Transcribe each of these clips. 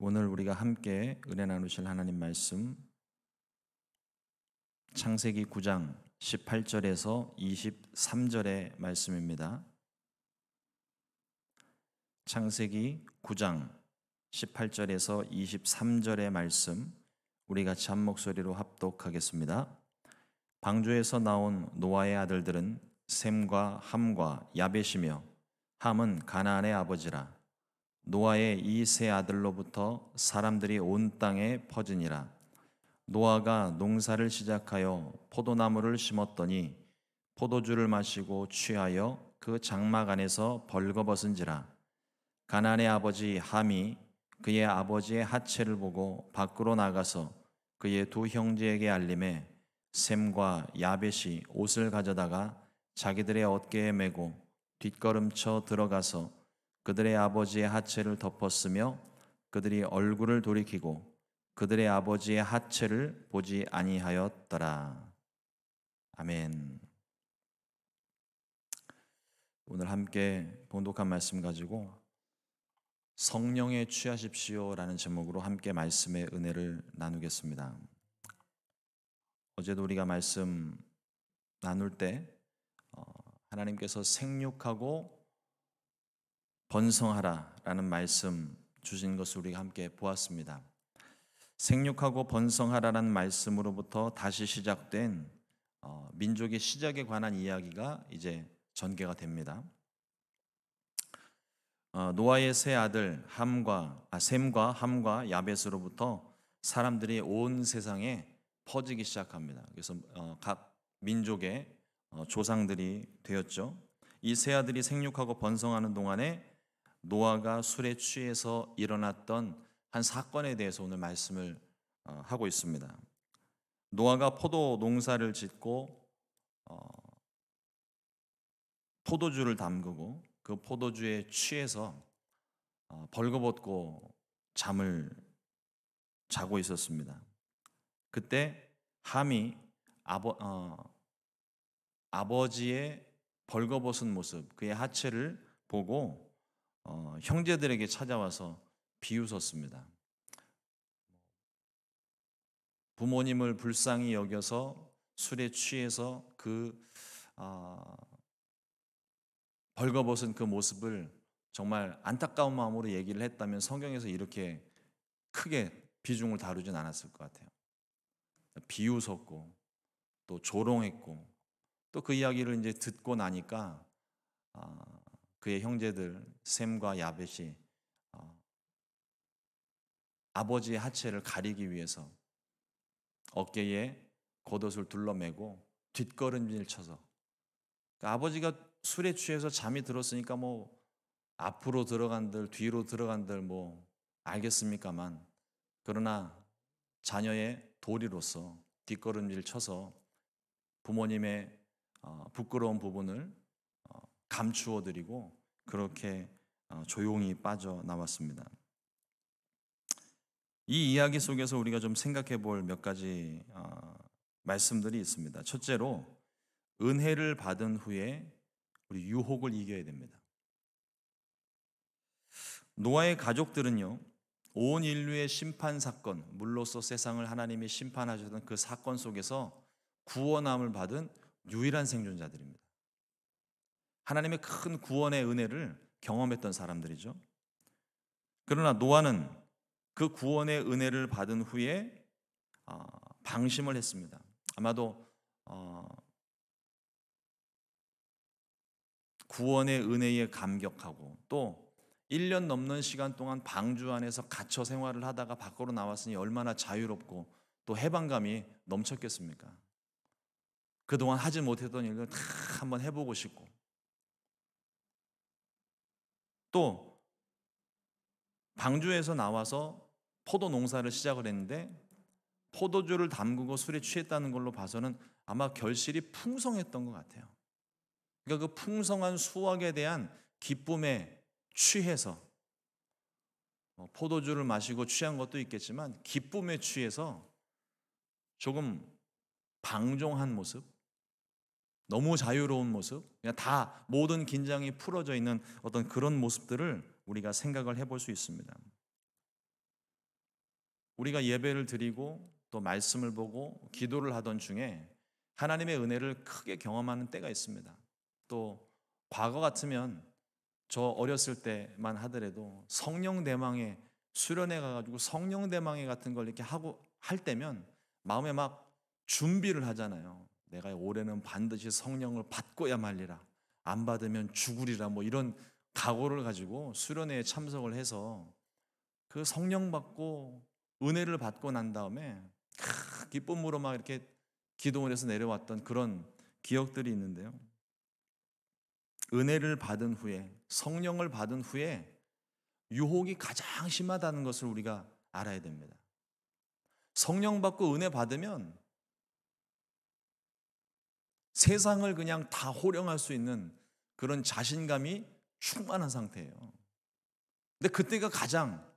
오늘 우리가 함께 은혜 나누실 하나님 말씀 창세기 9장 18절에서 23절의 말씀입니다. 창세기 9장 18절에서 23절의 말씀 우리 같이 한 목소리로 합독하겠습니다. 방주에서 나온 노아의 아들들은 셈과 함과 야벳이며 함은 가나안의 아버지라. 노아의 이 세 아들로부터 사람들이 온 땅에 퍼지니라. 노아가 농사를 시작하여 포도나무를 심었더니 포도주를 마시고 취하여 그 장막 안에서 벌거벗은지라. 가나안의 아버지 함이 그의 아버지의 하체를 보고 밖으로 나가서 그의 두 형제에게 알림해 셈과 야벳이 옷을 가져다가 자기들의 어깨에 메고 뒷걸음쳐 들어가서 그들의 아버지의 하체를 덮었으며 그들이 얼굴을 돌이키고 그들의 아버지의 하체를 보지 아니하였더라. 아멘. 오늘 함께 봉독한 말씀 가지고 성령에 취하십시오라는 제목으로 함께 말씀의 은혜를 나누겠습니다. 어제도 우리가 말씀 나눌 때 하나님께서 생육하고 번성하라라는 말씀 주신 것을 우리가 함께 보았습니다. 생육하고 번성하라는 말씀으로부터 다시 시작된 민족의 시작에 관한 이야기가 이제 전개가 됩니다. 노아의 세 아들 셈과 함과 야벳으로부터 사람들이 온 세상에 퍼지기 시작합니다. 그래서 각 민족의 조상들이 되었죠. 이 세 아들이 생육하고 번성하는 동안에 노아가 술에 취해서 일어났던 한 사건에 대해서 오늘 말씀을 하고 있습니다. 노아가 포도 농사를 짓고 포도주를 담그고 그 포도주에 취해서 벌거벗고 잠을 자고 있었습니다. 그때 함이 아버지의 벌거벗은 모습, 그의 하체를 보고 형제들에게 찾아와서 비웃었습니다. 부모님을 불쌍히 여겨서 술에 취해서 그 벌거벗은 그 모습을 정말 안타까운 마음으로 얘기를 했다면 성경에서 이렇게 크게 비중을 다루진 않았을 것 같아요. 비웃었고 또 조롱했고 또 그 이야기를 이제 듣고 나니까 그의 형제들 셈과 야벳이 아버지의 하체를 가리기 위해서 어깨에 겉옷을 둘러매고 뒷걸음질 쳐서 그러니까 아버지가 술에 취해서 잠이 들었으니까 뭐 앞으로 들어간들 뒤로 들어간들 뭐 알겠습니까만 그러나 자녀의 도리로서 뒷걸음질 쳐서 부모님의 부끄러운 부분을 감추어 드리고 그렇게 조용히 빠져나왔습니다. 이 이야기 속에서 우리가 좀 생각해 볼 몇 가지 말씀들이 있습니다. 첫째로 은혜를 받은 후에 우리 유혹을 이겨야 됩니다. 노아의 가족들은요, 온 인류의 심판 사건, 물로써 세상을 하나님이 심판하셨던 그 사건 속에서 구원함을 받은 유일한 생존자들입니다. 하나님의 큰 구원의 은혜를 경험했던 사람들이죠. 그러나 노아는 그 구원의 은혜를 받은 후에 방심을 했습니다. 아마도 구원의 은혜에 감격하고 또 1년 넘는 시간 동안 방주 안에서 갇혀 생활을 하다가 밖으로 나왔으니 얼마나 자유롭고 또 해방감이 넘쳤겠습니까? 그동안 하지 못했던 일을 다 한번 해보고 싶고 또 방주에서 나와서 포도 농사를 시작을 했는데 포도주를 담그고 술에 취했다는 걸로 봐서는 아마 결실이 풍성했던 것 같아요. 그러니까 그 풍성한 수확에 대한 기쁨에 취해서 포도주를 마시고 취한 것도 있겠지만 기쁨에 취해서 조금 방종한 모습, 너무 자유로운 모습, 그냥 다 모든 긴장이 풀어져 있는 어떤 그런 모습들을 우리가 생각을 해볼 수 있습니다. 우리가 예배를 드리고 또 말씀을 보고 기도를 하던 중에 하나님의 은혜를 크게 경험하는 때가 있습니다. 또 과거 같으면 저 어렸을 때만 하더라도 성령 대망의 수련회 가가지고 성령 대망회 같은 걸 이렇게 하고 할 때면 마음에 막 준비를 하잖아요. 내가 올해는 반드시 성령을 받고야 말리라. 안 받으면 죽으리라. 뭐 이런 각오를 가지고 수련회에 참석을 해서 그 성령 받고 은혜를 받고 난 다음에 기쁨으로 막 이렇게 기도를 해서 내려왔던 그런 기억들이 있는데요. 은혜를 받은 후에, 성령을 받은 후에 유혹이 가장 심하다는 것을 우리가 알아야 됩니다. 성령 받고 은혜 받으면 세상을 그냥 다 호령할 수 있는 그런 자신감이 충만한 상태예요. 근데 그때가 가장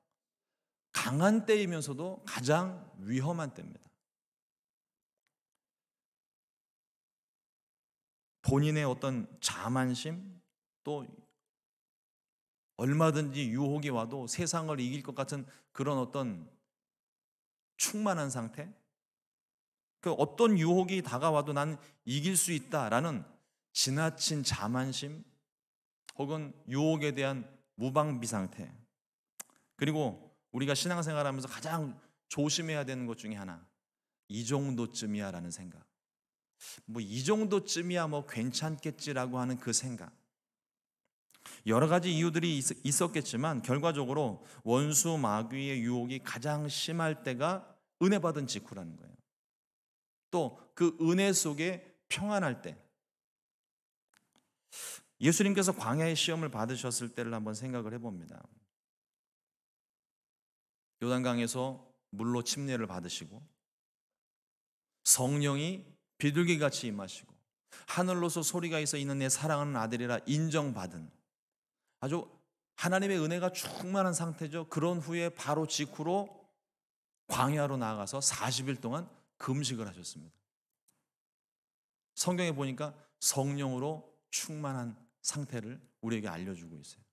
강한 때이면서도 가장 위험한 때입니다. 본인의 어떤 자만심, 또 얼마든지 유혹이 와도 세상을 이길 것 같은 그런 어떤 충만한 상태, 그 어떤 유혹이 다가와도 난 이길 수 있다라는 지나친 자만심 혹은 유혹에 대한 무방비 상태, 그리고 우리가 신앙생활하면서 가장 조심해야 되는 것 중에 하나, 이 정도쯤이야 라는 생각, 뭐 이 정도쯤이야 뭐 괜찮겠지라고 하는 그 생각. 여러 가지 이유들이 있었겠지만 결과적으로 원수 마귀의 유혹이 가장 심할 때가 은혜 받은 직후라는 거예요. 또 그 은혜 속에 평안할 때, 예수님께서 광야의 시험을 받으셨을 때를 한번 생각을 해봅니다. 요단강에서 물로 침례를 받으시고 성령이 비둘기같이 임하시고 하늘로서 소리가 있어 이는 내 사랑하는 아들이라 인정받은 아주 하나님의 은혜가 충만한 상태죠. 그런 후에 바로 직후로 광야로 나아가서 40일 동안 금식을 하셨습니다. 성경에 보니까 성령으로 충만한 상태를 우리에게 알려주고 있어요.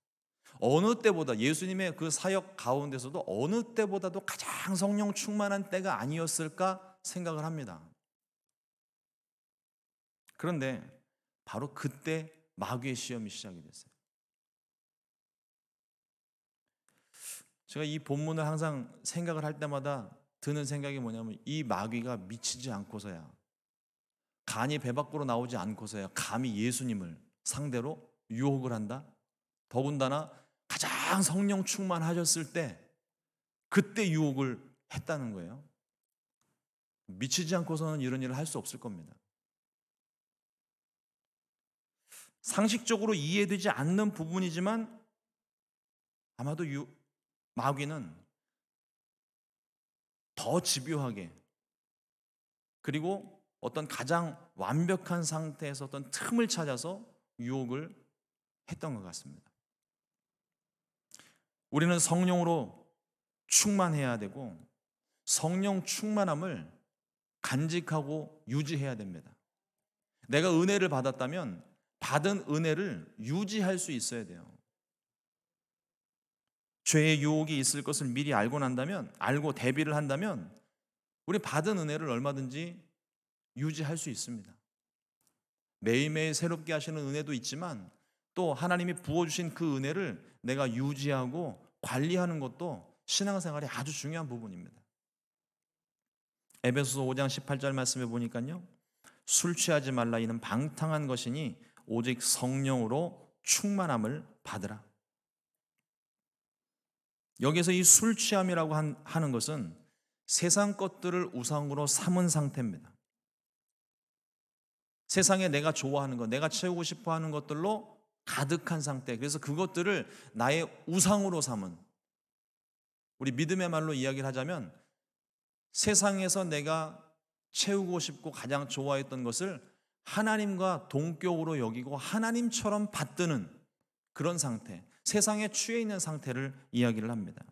어느 때보다 예수님의 그 사역 가운데서도 어느 때보다도 가장 성령 충만한 때가 아니었을까 생각을 합니다. 그런데 바로 그때 마귀의 시험이 시작이 됐어요. 제가 이 본문을 항상 생각을 할 때마다 드는 생각이 뭐냐면, 이 마귀가 미치지 않고서야, 간이 배 밖으로 나오지 않고서야 감히 예수님을 상대로 유혹을 한다? 더군다나 가장 성령 충만하셨을 때 그때 유혹을 했다는 거예요. 미치지 않고서는 이런 일을 할 수 없을 겁니다. 상식적으로 이해되지 않는 부분이지만 아마도 마귀는 더 집요하게, 그리고 어떤 가장 완벽한 상태에서 어떤 틈을 찾아서 유혹을 했던 것 같습니다. 우리는 성령으로 충만해야 되고 성령 충만함을 간직하고 유지해야 됩니다. 내가 은혜를 받았다면 받은 은혜를 유지할 수 있어야 돼요. 죄의 유혹이 있을 것을 미리 알고 난다면, 알고 대비를 한다면 우리 받은 은혜를 얼마든지 유지할 수 있습니다. 매일매일 새롭게 하시는 은혜도 있지만 또 하나님이 부어주신 그 은혜를 내가 유지하고 관리하는 것도 신앙생활의 아주 중요한 부분입니다. 에베소서 5장 18절 말씀에 보니까요, 술 취하지 말라 이는 방탕한 것이니 오직 성령으로 충만함을 받으라. 여기서 이 술 취함이라고 하는 것은 세상 것들을 우상으로 삼은 상태입니다. 세상에 내가 좋아하는 것, 내가 채우고 싶어 하는 것들로 가득한 상태, 그래서 그것들을 나의 우상으로 삼은, 우리 믿음의 말로 이야기를 하자면 세상에서 내가 채우고 싶고 가장 좋아했던 것을 하나님과 동격으로 여기고 하나님처럼 받드는 그런 상태, 세상에 취해 있는 상태를 이야기를 합니다.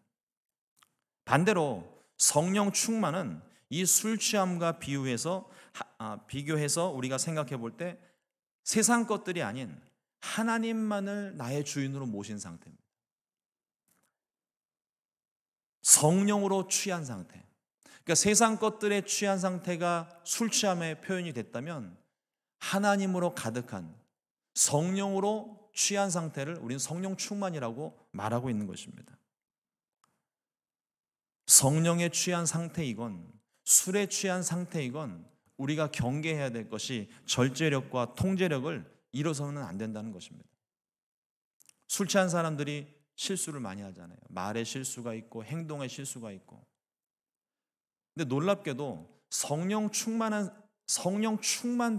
반대로 성령 충만은 이 술 취함과 비교해서 우리가 생각해 볼 때 세상 것들이 아닌 하나님만을 나의 주인으로 모신 상태입니다. 성령으로 취한 상태. 그러니까 세상 것들에 취한 상태가 술 취함에 표현이 됐다면 하나님으로 가득한 성령으로 취한 상태를 우리는 성령 충만이라고 말하고 있는 것입니다. 성령에 취한 상태이건 술에 취한 상태이건 우리가 경계해야 될 것이 절제력과 통제력을 잃어서는 안 된다는 것입니다. 술 취한 사람들이 실수를 많이 하잖아요. 말에 실수가 있고 행동에 실수가 있고. 근데 놀랍게도 성령 충만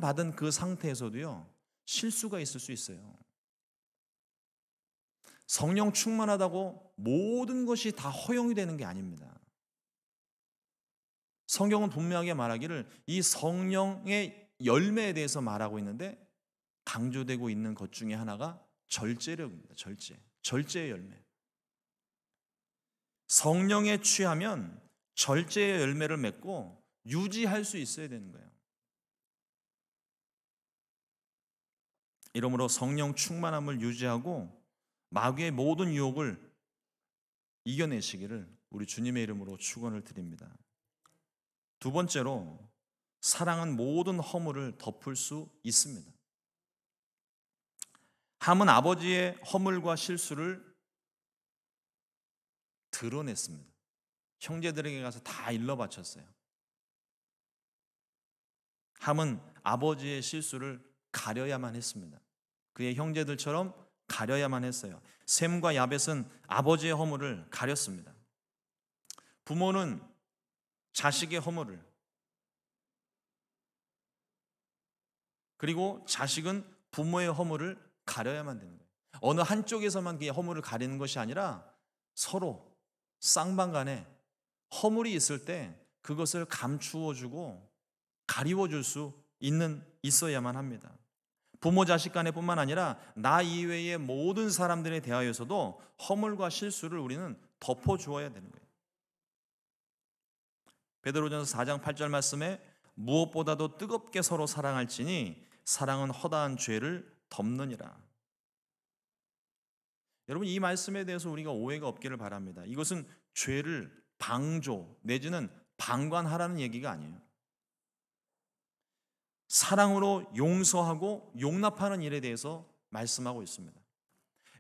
받은 그 상태에서도요, 실수가 있을 수 있어요. 성령 충만하다고 모든 것이 다 허용이 되는 게 아닙니다. 성경은 분명하게 말하기를 이 성령의 열매에 대해서 말하고 있는데 강조되고 있는 것 중에 하나가 절제력입니다. 절제의 열매. 성령에 취하면 절제의 열매를 맺고 유지할 수 있어야 되는 거예요. 이러므로 성령 충만함을 유지하고 마귀의 모든 유혹을 이겨내시기를 우리 주님의 이름으로 축원을 드립니다. 두 번째로, 사랑은 모든 허물을 덮을 수 있습니다. 함은 아버지의 허물과 실수를 드러냈습니다. 형제들에게 가서 다 일러 바쳤어요. 함은 아버지의 실수를 가려야만 했습니다. 그의 형제들처럼 가려야만 했어요. 셈과 야벳은 아버지의 허물을 가렸습니다. 부모는 자식의 허물을, 그리고 자식은 부모의 허물을 가려야만 되는 거예요. 어느 한쪽에서만 그 허물을 가리는 것이 아니라 서로 쌍방간에 허물이 있을 때 그것을 감추어주고 가리워줄 수 있어야만 합니다. 부모 자식 간에 뿐만 아니라 나 이외의 모든 사람들에 대하여서도 허물과 실수를 우리는 덮어주어야 되는 거예요. 베드로전서 4장 8절 말씀에 무엇보다도 뜨겁게 서로 사랑할지니 사랑은 허다한 죄를 덮느니라. 여러분, 이 말씀에 대해서 우리가 오해가 없기를 바랍니다. 이것은 죄를 방조 내지는 방관하라는 얘기가 아니에요. 사랑으로 용서하고 용납하는 일에 대해서 말씀하고 있습니다.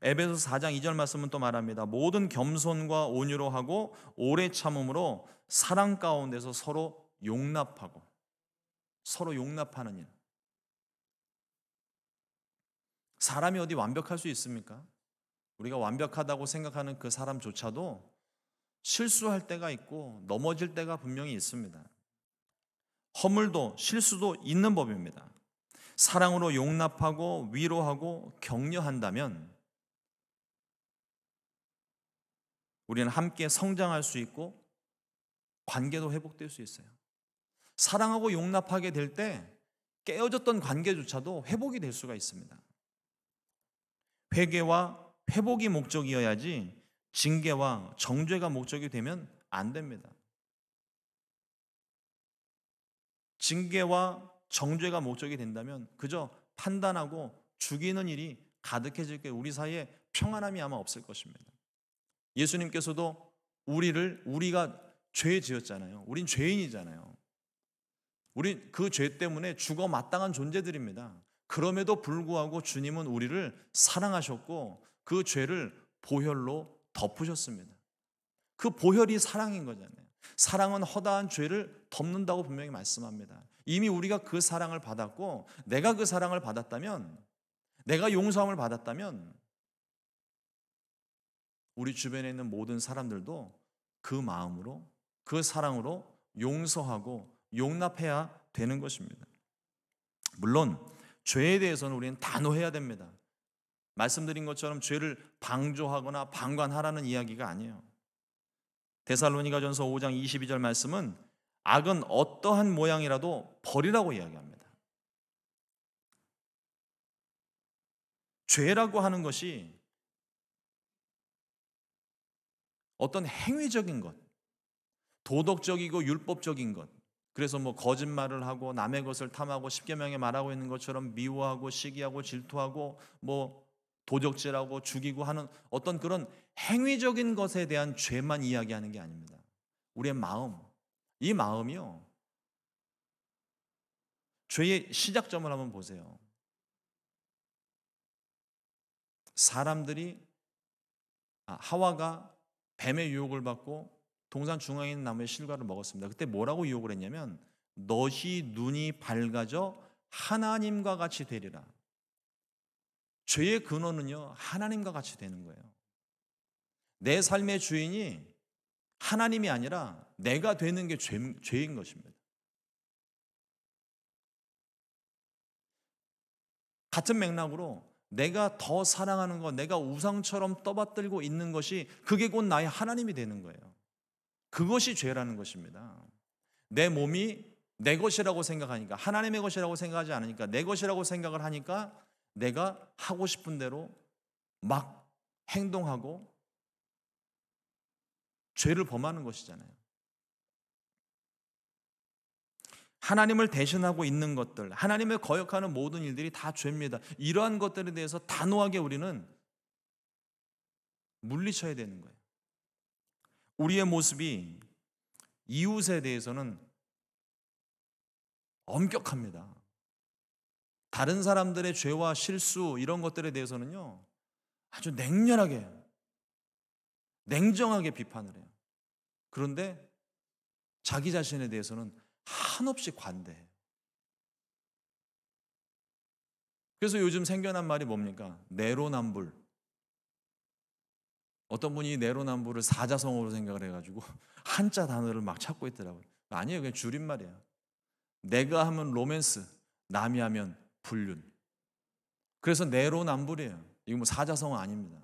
에베소서 4장 2절 말씀은 또 말합니다. 모든 겸손과 온유로 하고 오래 참음으로 사랑 가운데서 서로 용납하고, 서로 용납하는 일. 사람이 어디 완벽할 수 있습니까? 우리가 완벽하다고 생각하는 그 사람조차도 실수할 때가 있고 넘어질 때가 분명히 있습니다. 허물도 실수도 있는 법입니다. 사랑으로 용납하고 위로하고 격려한다면 우리는 함께 성장할 수 있고 관계도 회복될 수 있어요. 사랑하고 용납하게 될 때 깨어졌던 관계조차도 회복이 될 수가 있습니다. 회개와 회복이 목적이어야지 징계와 정죄가 목적이 되면 안 됩니다. 징계와 정죄가 목적이 된다면 그저 판단하고 죽이는 일이 가득해질 게 우리 사이에 평안함이 아마 없을 것입니다. 예수님께서도 우리가 죄 지었잖아요. 우린 죄인이잖아요. 우리 그 죄 때문에 죽어 마땅한 존재들입니다. 그럼에도 불구하고 주님은 우리를 사랑하셨고 그 죄를 보혈로 덮으셨습니다. 그 보혈이 사랑인 거잖아요. 사랑은 허다한 죄를 덮는다고 분명히 말씀합니다. 이미 우리가 그 사랑을 받았고 내가 그 사랑을 받았다면, 내가 용서함을 받았다면 우리 주변에 있는 모든 사람들도 그 마음으로, 그 사랑으로 용서하고 용납해야 되는 것입니다. 물론 죄에 대해서는 우리는 단호해야 됩니다. 말씀드린 것처럼 죄를 방조하거나 방관하라는 이야기가 아니에요. 데살로니가전서 5장 22절 말씀은 악은 어떠한 모양이라도 버리라고 이야기합니다. 죄라고 하는 것이 어떤 행위적인 것, 도덕적이고 율법적인 것, 그래서 거짓말을 하고 남의 것을 탐하고 십계명에 말하고 있는 것처럼 미워하고 시기하고 질투하고 도적질하고 죽이고 하는 어떤 그런 행위적인 것에 대한 죄만 이야기하는 게 아닙니다. 우리의 마음, 이 마음이요, 죄의 시작점을 한번 보세요. 사람들이 하와가 뱀의 유혹을 받고 동산 중앙에 있는 나무의 실과를 먹었습니다. 그때 뭐라고 유혹을 했냐면 너희 눈이 밝아져 하나님과 같이 되리라. 죄의 근원은요, 하나님과 같이 되는 거예요. 내 삶의 주인이 하나님이 아니라 내가 되는 게 죄인 것입니다. 같은 맥락으로 내가 더 사랑하는 것, 내가 우상처럼 떠받들고 있는 것이 그게 곧 나의 하나님이 되는 거예요. 그것이 죄라는 것입니다. 내 몸이 내 것이라고 생각하니까, 하나님의 것이라고 생각하지 않으니까, 내 것이라고 생각을 하니까 내가 하고 싶은 대로 막 행동하고 죄를 범하는 것이잖아요. 하나님을 대신하고 있는 것들, 하나님을 거역하는 모든 일들이 다 죄입니다. 이러한 것들에 대해서 단호하게 우리는 물리쳐야 되는 거예요. 우리의 모습이 이웃에 대해서는 엄격합니다. 다른 사람들의 죄와 실수 이런 것들에 대해서는요, 아주 냉정하게 비판을 해요. 그런데 자기 자신에 대해서는 한없이 관대해요. 그래서 요즘 생겨난 말이 뭡니까? 내로남불. 어떤 분이 내로남불을 사자성어로 생각을 해가지고 한자 단어를 막 찾고 있더라고요. 아니에요, 그냥 줄임말이에요. 내가 하면 로맨스, 남이 하면 불륜. 그래서 내로남불이에요. 이거 뭐 사자성어 아닙니다.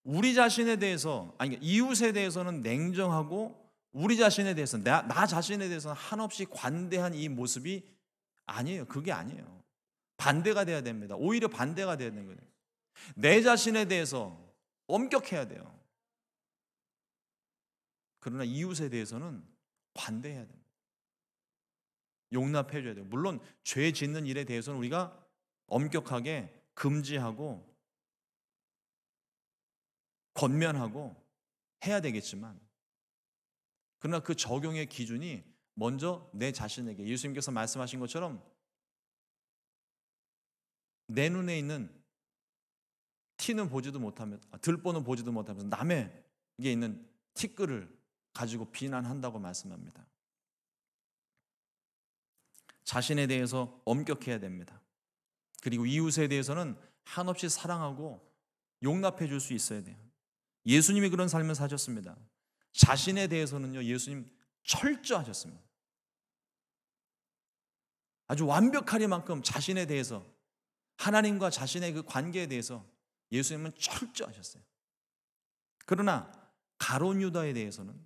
우리 자신에 대해서, 이웃에 대해서는 냉정하고 우리 자신에 대해서, 나 자신에 대해서는 한없이 관대한 이 모습이 아니에요. 그게 아니에요. 반대가 돼야 됩니다. 오히려 반대가 돼야 되는 거예요. 내 자신에 대해서 엄격해야 돼요. 그러나 이웃에 대해서는 관대해야 됩니다. 용납해 줘야 돼요. 물론 죄 짓는 일에 대해서는 우리가 엄격하게 금지하고 권면하고 해야 되겠지만, 그러나 그 적용의 기준이 먼저 내 자신에게, 예수님께서 말씀하신 것처럼 내 눈에 있는 티는 보지도 못하면서, 들보는 보지도 못하면서 남에게 있는 티끌을 가지고 비난한다고 말씀합니다. 자신에 대해서 엄격해야 됩니다. 그리고 이웃에 대해서는 한없이 사랑하고 용납해 줄 수 있어야 돼요. 예수님이 그런 삶을 사셨습니다. 자신에 대해서는요, 예수님 철저하셨습니다. 아주 완벽하리만큼 자신에 대해서, 하나님과 자신의 그 관계에 대해서 예수님은 철저하셨어요. 그러나 가룟 유다에 대해서는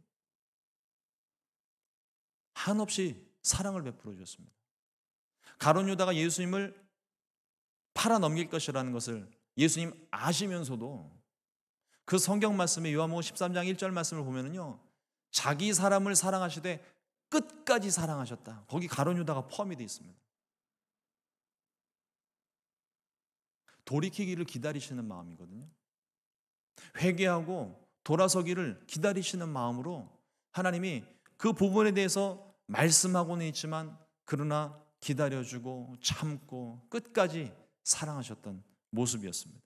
한없이 사랑을 베풀어 주셨습니다. 가룟 유다가 예수님을 팔아 넘길 것이라는 것을 예수님 아시면서도 그 성경 말씀에 요한복음 13장 1절 말씀을 보면은요, 자기 사람을 사랑하시되 끝까지 사랑하셨다. 거기 가룟 유다가 포함이 되어 있습니다. 돌이키기를 기다리시는 마음이거든요. 회개하고 돌아서기를 기다리시는 마음으로 하나님이 그 부분에 대해서 말씀하고는 있지만 그러나 기다려주고 참고 끝까지 사랑하셨던 모습이었습니다.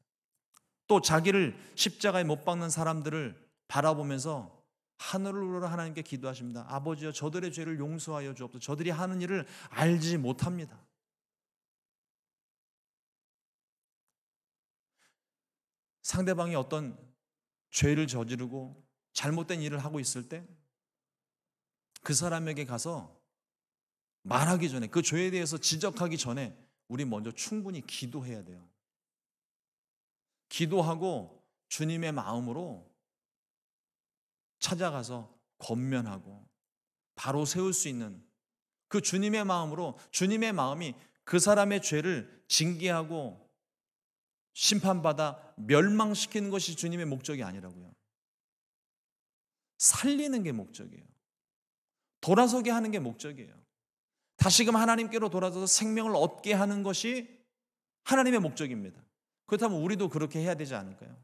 또 자기를 십자가에 못 박는 사람들을 바라보면서 하늘로 하나님께 기도하십니다. 아버지여, 저들의 죄를 용서하여 주옵소서. 저들이 하는 일을 알지 못합니다. 상대방이 어떤 죄를 저지르고 잘못된 일을 하고 있을 때 그 사람에게 가서 말하기 전에, 그 죄에 대해서 지적하기 전에 우리 먼저 충분히 기도해야 돼요. 기도하고 주님의 마음으로 찾아가서 권면하고 바로 세울 수 있는 그 주님의 마음으로, 주님의 마음이 그 사람의 죄를 징계하고 심판받아 멸망시키는 것이 주님의 목적이 아니라고요. 살리는 게 목적이에요. 돌아서게 하는 게 목적이에요. 다시금 하나님께로 돌아서서 생명을 얻게 하는 것이 하나님의 목적입니다. 그렇다면 우리도 그렇게 해야 되지 않을까요?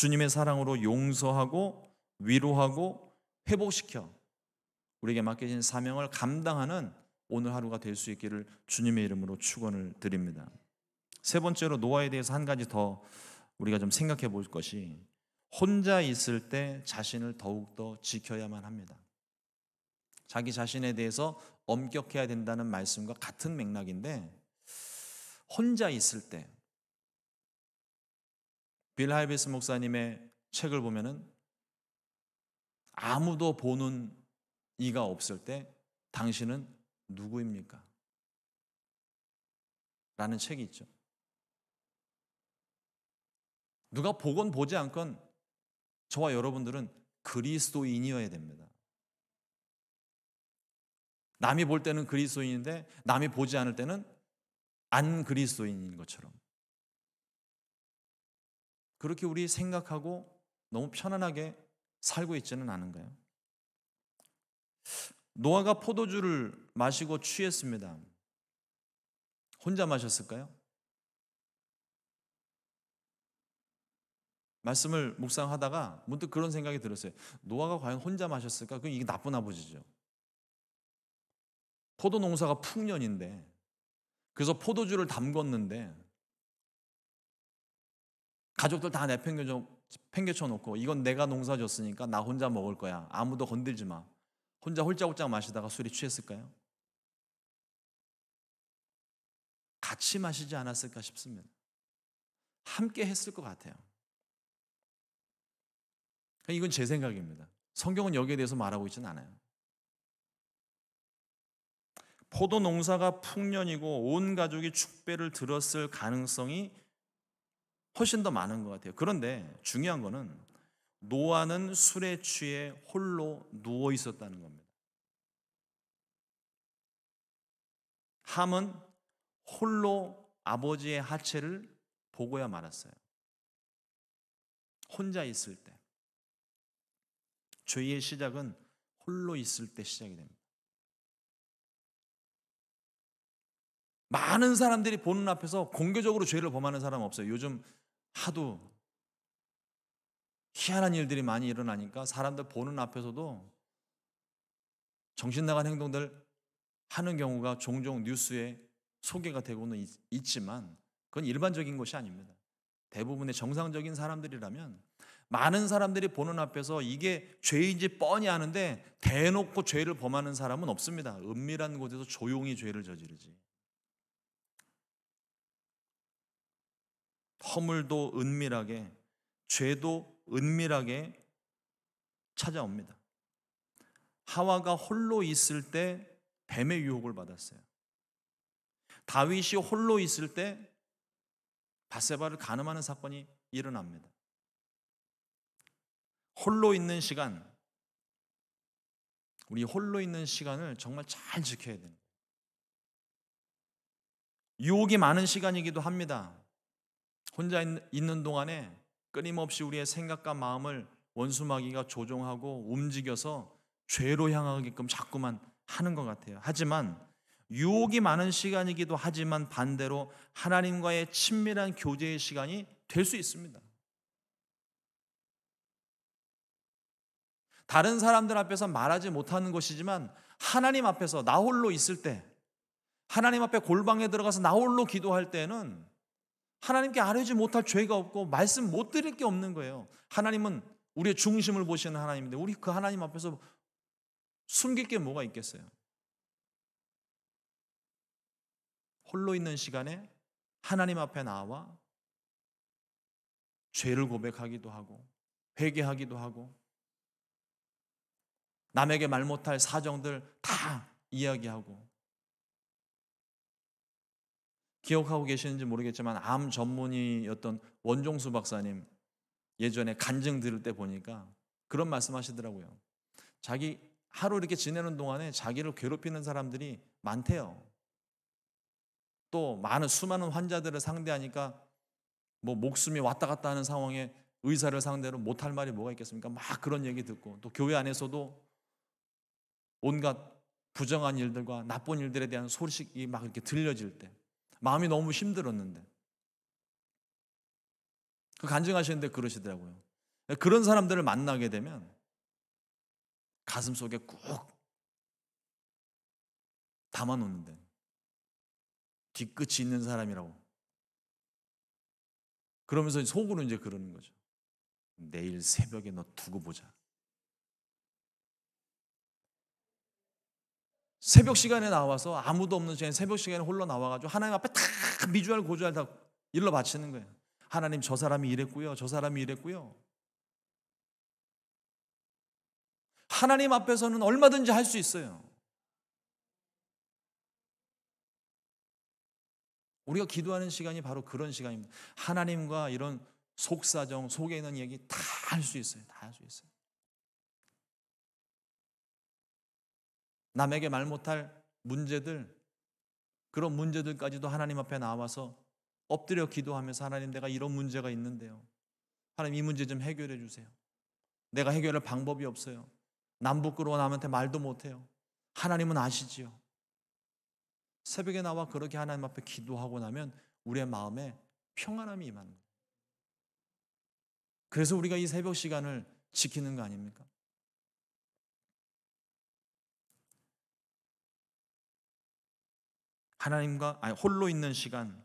주님의 사랑으로 용서하고 위로하고 회복시켜 우리에게 맡겨진 사명을 감당하는 오늘 하루가 될 수 있기를 주님의 이름으로 축원을 드립니다. 세 번째로 노아에 대해서 한 가지 더 우리가 좀 생각해 볼 것이, 혼자 있을 때 자신을 더욱더 지켜야만 합니다. 자기 자신에 대해서 엄격해야 된다는 말씀과 같은 맥락인데, 혼자 있을 때 빌 하이베스 목사님의 책을 보면은 아무도 보는 이가 없을 때 당신은 누구입니까? 라는 책이 있죠. 누가 보건 보지 않건 저와 여러분들은 그리스도인이어야 됩니다. 남이 볼 때는 그리스도인인데 남이 보지 않을 때는 안 그리스도인인 것처럼, 그렇게 우리 생각하고 너무 편안하게 살고 있지는 않은가요? 노아가 포도주를 마시고 취했습니다. 혼자 마셨을까요? 말씀을 묵상하다가 문득 그런 생각이 들었어요. 노아가 과연 혼자 마셨을까? 그럼 이게 나쁜 아버지죠. 포도 농사가 풍년인데, 그래서 포도주를 담궜는데 가족들 다 내팽개쳐 놓고, 이건 내가 농사 졌으니까 나 혼자 먹을 거야, 아무도 건들지 마, 혼자 홀짝홀짝 마시다가 술에 취했을까요? 같이 마시지 않았을까 싶습니다. 함께 했을 것 같아요. 이건 제 생각입니다. 성경은 여기에 대해서 말하고 있지는 않아요. 포도 농사가 풍년이고 온 가족이 축배를 들었을 가능성이 훨씬 더 많은 것 같아요. 그런데 중요한 거는 노아는 술에 취해 홀로 누워 있었다는 겁니다. 함은 홀로 아버지의 하체를 보고야 말았어요. 혼자 있을 때. 죄의 시작은 홀로 있을 때 시작이 됩니다. 많은 사람들이 보는 앞에서 공개적으로 죄를 범하는 사람은 없어요. 요즘 하도 희한한 일들이 많이 일어나니까 사람들 보는 앞에서도 정신 나간 행동들 하는 경우가 종종 뉴스에 소개가 되고는 있지만, 그건 일반적인 것이 아닙니다. 대부분의 정상적인 사람들이라면, 많은 사람들이 보는 앞에서 이게 죄인지 뻔히 아는데 대놓고 죄를 범하는 사람은 없습니다. 은밀한 곳에서 조용히 죄를 저지르지. 허물도 은밀하게, 죄도 은밀하게 찾아옵니다. 하와가 홀로 있을 때 뱀의 유혹을 받았어요. 다윗이 홀로 있을 때 밧세바를 간음하는 사건이 일어납니다. 홀로 있는 시간, 우리 홀로 있는 시간을 정말 잘 지켜야 됩니다. 유혹이 많은 시간이기도 합니다. 혼자 있는 동안에 끊임없이 우리의 생각과 마음을 원수마귀가 조종하고 움직여서 죄로 향하게끔 자꾸만 하는 것 같아요. 하지만 유혹이 많은 시간이기도 하지만 반대로 하나님과의 친밀한 교제의 시간이 될 수 있습니다. 다른 사람들 앞에서 말하지 못하는 것이지만 하나님 앞에서 나 홀로 있을 때, 하나님 앞에 골방에 들어가서 나 홀로 기도할 때는 하나님께 아뢰지 못할 죄가 없고 말씀 못 드릴 게 없는 거예요. 하나님은 우리의 중심을 보시는 하나님인데 우리 그 하나님 앞에서 숨길 게 뭐가 있겠어요? 홀로 있는 시간에 하나님 앞에 나와 죄를 고백하기도 하고 회개하기도 하고 남에게 말 못할 사정들 다 이야기하고. 기억하고 계시는지 모르겠지만 암 전문의였던 원종수 박사님 예전에 간증 들을 때 보니까 그런 말씀하시더라고요. 자기 하루 이렇게 지내는 동안에 자기를 괴롭히는 사람들이 많대요. 또 수많은 환자들을 상대하니까 뭐 목숨이 왔다 갔다 하는 상황에 의사를 상대로 못할 말이 뭐가 있겠습니까? 막 그런 얘기 듣고, 또 교회 안에서도 온갖 부정한 일들과 나쁜 일들에 대한 소식이 막 이렇게 들려질 때 마음이 너무 힘들었는데, 그 간증하시는데 그러시더라고요. 그런 사람들을 만나게 되면 가슴속에 꾹 담아놓는데, 뒤끝이 있는 사람이라고. 그러면서 속으로 이제 그러는 거죠. 내일 새벽에 너 두고 보자. 새벽 시간에 나와서 아무도 없는 시간에 새벽 시간에 홀로 나와가지고 하나님 앞에 다 미주알 고주알 다 일러 바치는 거예요. 하나님, 저 사람이 이랬고요, 저 사람이 이랬고요. 하나님 앞에서는 얼마든지 할 수 있어요. 우리가 기도하는 시간이 바로 그런 시간입니다. 하나님과 이런 속사정, 속에 있는 얘기 다 할 수 있어요. 다 할 수 있어요. 남에게 말 못할 문제들, 그런 문제들까지도 하나님 앞에 나와서 엎드려 기도하면서, 하나님, 내가 이런 문제가 있는데요, 하나님 이 문제 좀 해결해 주세요. 내가 해결할 방법이 없어요. 남 부끄러워 남한테 말도 못해요. 하나님은 아시지요. 새벽에 나와 그렇게 하나님 앞에 기도하고 나면 우리의 마음에 평안함이 임하는 거예요. 그래서 우리가 이 새벽 시간을 지키는 거 아닙니까? 홀로 있는 시간,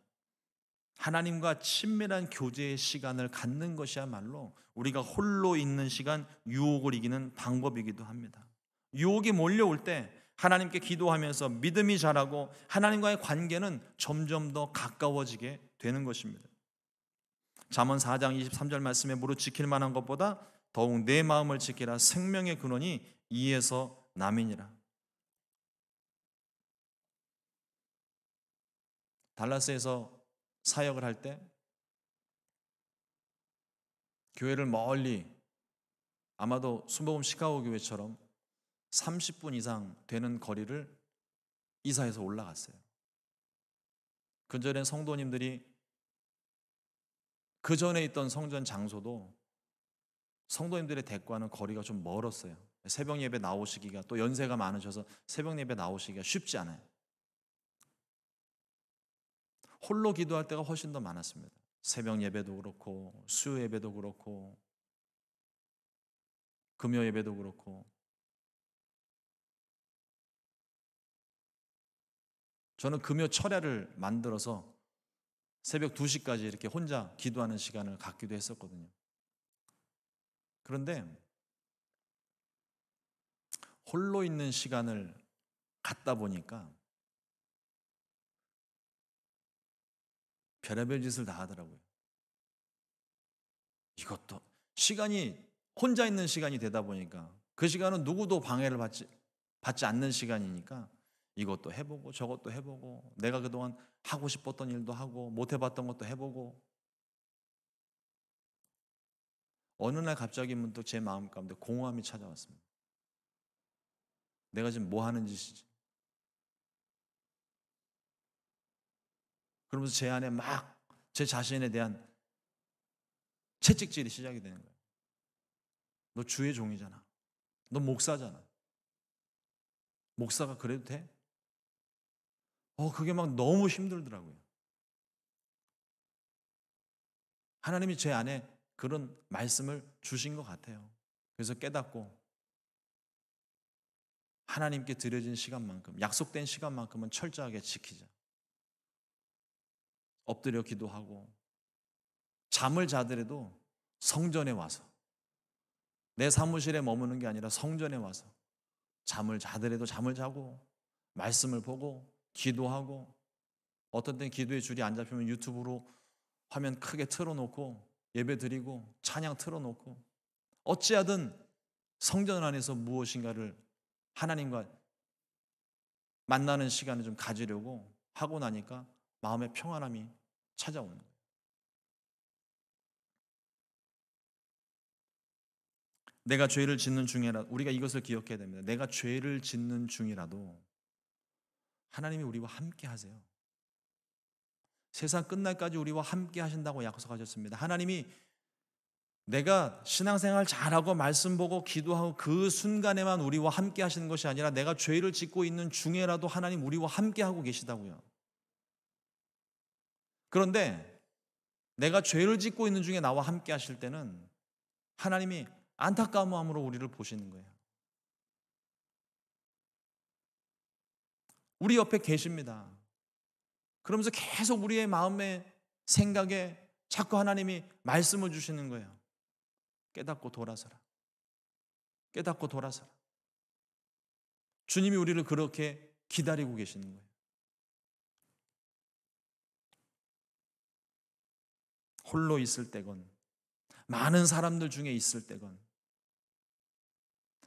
하나님과 친밀한 교제의 시간을 갖는 것이야말로 우리가 홀로 있는 시간, 유혹을 이기는 방법이기도 합니다. 유혹이 몰려올 때 하나님께 기도하면서 믿음이 자라고 하나님과의 관계는 점점 더 가까워지게 되는 것입니다. 잠언 4장 23절 말씀에 무릇 지킬 만한 것보다 더욱 내 마음을 지키라. 생명의 근원이 이에서 남이니라. 달라스에서 사역을 할 때 교회를 멀리, 아마도 순복음 시카고 교회처럼 30분 이상 되는 거리를 이사해서 올라갔어요. 근전에 성도님들이 그 전에 있던 성전 장소도 성도님들의 댁과는 거리가 좀 멀었어요. 새벽 예배 나오시기가, 또 연세가 많으셔서 새벽 예배 나오시기가 쉽지 않아요. 홀로 기도할 때가 훨씬 더 많았습니다. 새벽 예배도 그렇고, 수요 예배도 그렇고, 금요 예배도 그렇고. 저는 금요 철야를 만들어서 새벽 2시까지 이렇게 혼자 기도하는 시간을 갖기도 했었거든요. 그런데 홀로 있는 시간을 갖다 보니까 별의별 짓을 다 하더라고요. 이것도 시간이, 혼자 있는 시간이 되다 보니까, 그 시간은 누구도 방해를 받지 않는 시간이니까 이것도 해보고 저것도 해보고, 내가 그동안 하고 싶었던 일도 하고 못 해봤던 것도 해보고. 어느 날 갑자기 문득 제 마음 가운데 공허함이 찾아왔습니다. 내가 지금 뭐 하는 짓이지? 그러면서 제 안에 막 제 자신에 대한 채찍질이 시작이 되는 거예요. 너 주의 종이잖아. 너 목사잖아. 목사가 그래도 돼? 그게 막 너무 힘들더라고요. 하나님이 제 안에 그런 말씀을 주신 것 같아요. 그래서 깨닫고 하나님께 드려진 시간만큼, 약속된 시간만큼은 철저하게 지키자. 엎드려 기도하고, 잠을 자더라도 성전에 와서, 내 사무실에 머무는 게 아니라 성전에 와서 잠을 자더라도 잠을 자고, 말씀을 보고 기도하고, 어떤 때는 기도의 줄이 안 잡히면 유튜브로 화면 크게 틀어놓고 예배 드리고 찬양 틀어놓고, 어찌하든 성전 안에서 무엇인가를 하나님과 만나는 시간을 좀 가지려고 하고 나니까 마음의 평안함이 찾아오는 거예요. 내가 죄를 짓는 중이라도, 우리가 이것을 기억해야 됩니다. 내가 죄를 짓는 중이라도 하나님이 우리와 함께 하세요. 세상 끝날까지 우리와 함께 하신다고 약속하셨습니다. 하나님이 내가 신앙생활 잘하고 말씀 보고 기도하고 그 순간에만 우리와 함께 하시는 것이 아니라, 내가 죄를 짓고 있는 중에라도 하나님 우리와 함께 하고 계시다고요. 그런데 내가 죄를 짓고 있는 중에 나와 함께 하실 때는 하나님이 안타까운 마음으로 우리를 보시는 거예요. 우리 옆에 계십니다. 그러면서 계속 우리의 마음에 생각에 자꾸 하나님이 말씀을 주시는 거예요. 깨닫고 돌아서라. 깨닫고 돌아서라. 주님이 우리를 그렇게 기다리고 계시는 거예요. 홀로 있을 때건 많은 사람들 중에 있을 때건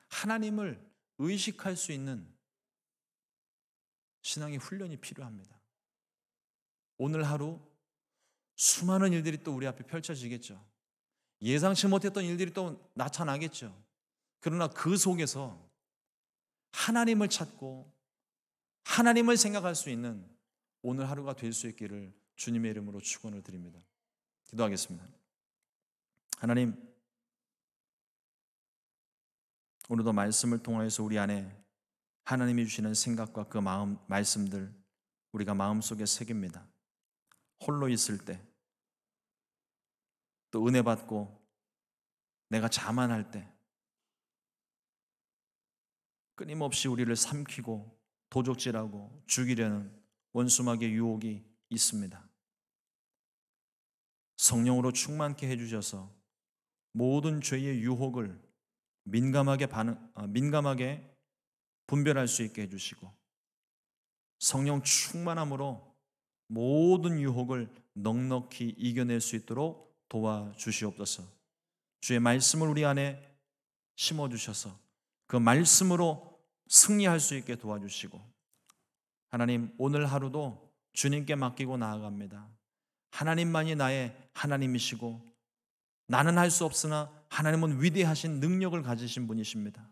하나님을 의식할 수 있는 신앙의 훈련이 필요합니다. 오늘 하루 수많은 일들이 또 우리 앞에 펼쳐지겠죠. 예상치 못했던 일들이 또 나타나겠죠. 그러나 그 속에서 하나님을 찾고 하나님을 생각할 수 있는 오늘 하루가 될 수 있기를 주님의 이름으로 축원을 드립니다. 기도하겠습니다. 하나님, 오늘도 말씀을 통하여서 우리 안에 하나님이 주시는 생각과 그 마음, 말씀들 우리가 마음속에 새깁니다. 홀로 있을 때, 또 은혜 받고 내가 자만할 때 끊임없이 우리를 삼키고 도적질하고 죽이려는 원수마귀의 유혹이 있습니다. 성령으로 충만케 해주셔서 모든 죄의 유혹을 민감하게 분별할 수 있게 해주시고 성령 충만함으로 모든 유혹을 넉넉히 이겨낼 수 있도록 도와주시옵소서. 주의 말씀을 우리 안에 심어주셔서 그 말씀으로 승리할 수 있게 도와주시고 하나님, 오늘 하루도 주님께 맡기고 나아갑니다. 하나님만이 나의 하나님이시고 나는 할 수 없으나 하나님은 위대하신 능력을 가지신 분이십니다.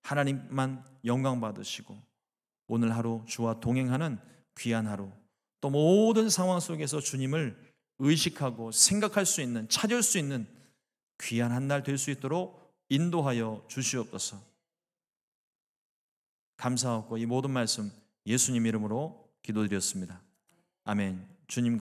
하나님만 영광 받으시고 오늘 하루 주와 동행하는 귀한 하루, 또 모든 상황 속에서 주님을 의식하고 생각할 수 있는, 찾을 수 있는 귀한 한 날 될 수 있도록 인도하여 주시옵소서. 감사하고 이 모든 말씀 예수님 이름으로 기도드렸습니다. 아멘. 주님